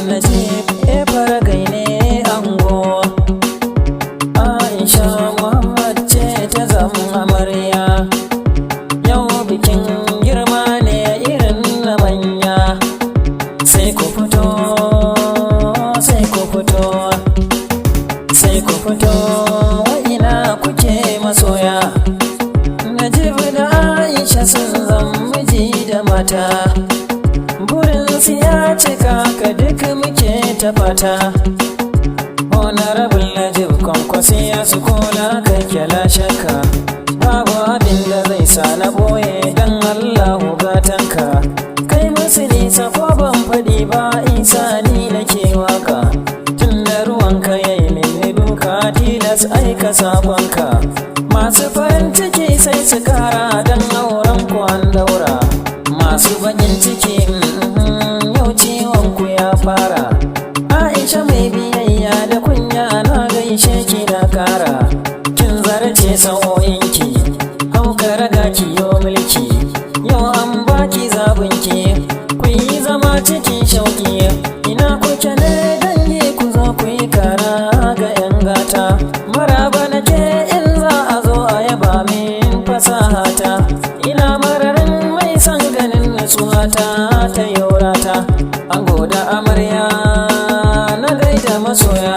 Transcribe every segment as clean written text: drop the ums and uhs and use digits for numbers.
Najib Faragai ne ango, Aisha ce ta zama amarya. Yau bikin girma ne irin na manya. Sai ku fito, sai ku fito, sai ku fito, wa'ina kuke masoya. Najib da Aisha sun zama miji da mata. Burinsu ya cika ka duk muke ta fata. Honorable Najib kwankwasi ya su kola kai kyala shakka. Babu abin da zai sa na boye dan Allahu gatanka. Kai musu nisa ko ban faɗi ba Isah ni nake waka. Tun da ruwanka yayi mini duka tilas aika sabonka. Masu farin ciki sai su kara dan auren ku an daura. Masu bakin ciki yau ciwon ku ya fara. Aisha mai biyayya da kunya na gaishe ki na kara. Kin zarce sa'o'inki, hau ka raga ki yo mulki. Yau an baki zabinki, ku yi zama cikin shauki. Ina kuke ne dangi ku zo ku yi kara ga 'yan gata. Maraba nake in za a zo a yaba min fasahata. Ina mararin mai san ganin nutsuwata ta yaurata. Ango da amarya na gaida masoya.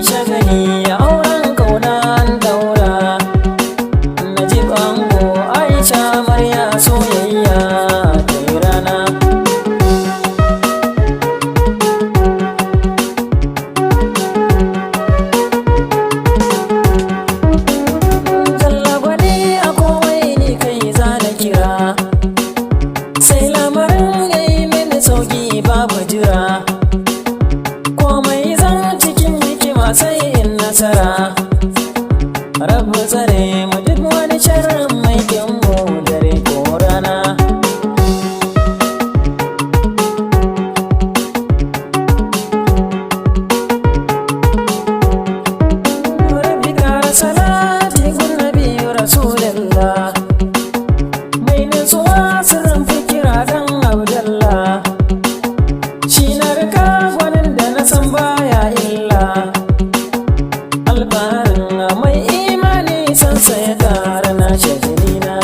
Shagali ya auren kauna an daura. Najib ango Aisha amarya soyayya ta yi rana. Sai lamarin ya yi mini sauki babu jira. Komai zan cikin hikima sai in nasara. Rabu tsare mu duk wani sharrin mai mu dare ko rana. Rabbi kara salati gun nabi Rasulullah. Mai nutsuwa sirrin fikira dan Abdallah. Shi na rika gwanin da na san baya illa. Alfaharin mai imani sansa ya kara na shagalina.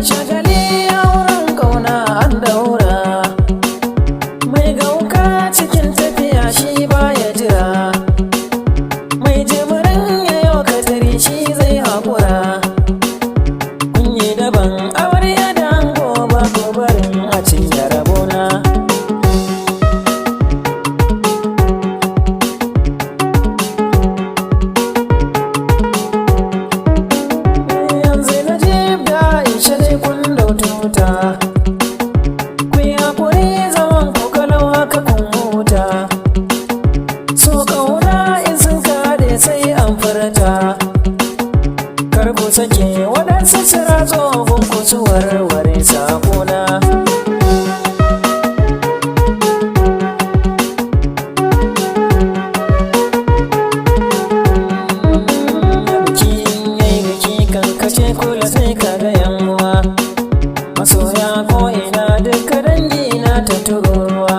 Shagali auren kauna an daura. Mai gauka cikin tafiya shi baya jira. Mai jimirin ya yau katari shi zai haƙura. Kunyi daban amarya da ango ba ko barin a cinye rabona. Yanzu Najib da Aisha dai kun daututa. Kun yi haƙuri zaman ku kalau haka kun huta. So kauna in sun kade sai an furta. Kar ku sake waɗansu sira tsohon ku su warware sakona. Biki yayi biki kan kace kula sai ka ga yanwa. Masoya ko ina duka dangi na ta tururuwa.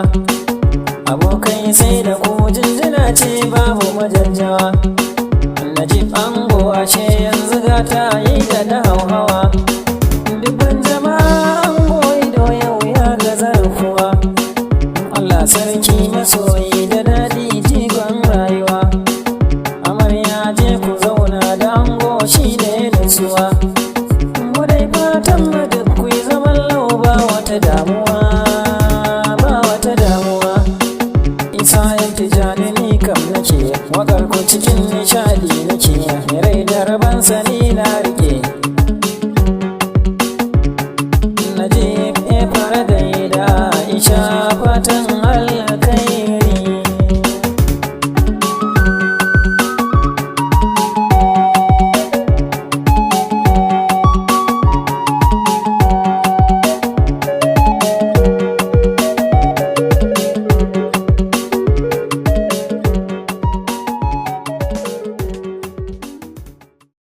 Abokai sai da ku jinjina ce babu majajjawa. Najib ango ashe yanzu gata yi da hauhawa. Dubban jama'a ango ido yau ya ga zarfuwa. Allah sarki masoyi da daɗi jigon rayuwa. Amarya je ku zauna da ango shi ne nutsuwa. Mu dai fatan mu duk ku yi zaman lau ba wata damuwa, ba wata damuwa. Isah Tijjani ni kam nake, wakar ku cikin nishadi nake. Rai da rabansa ni na rike. Najib Faragai da Aisha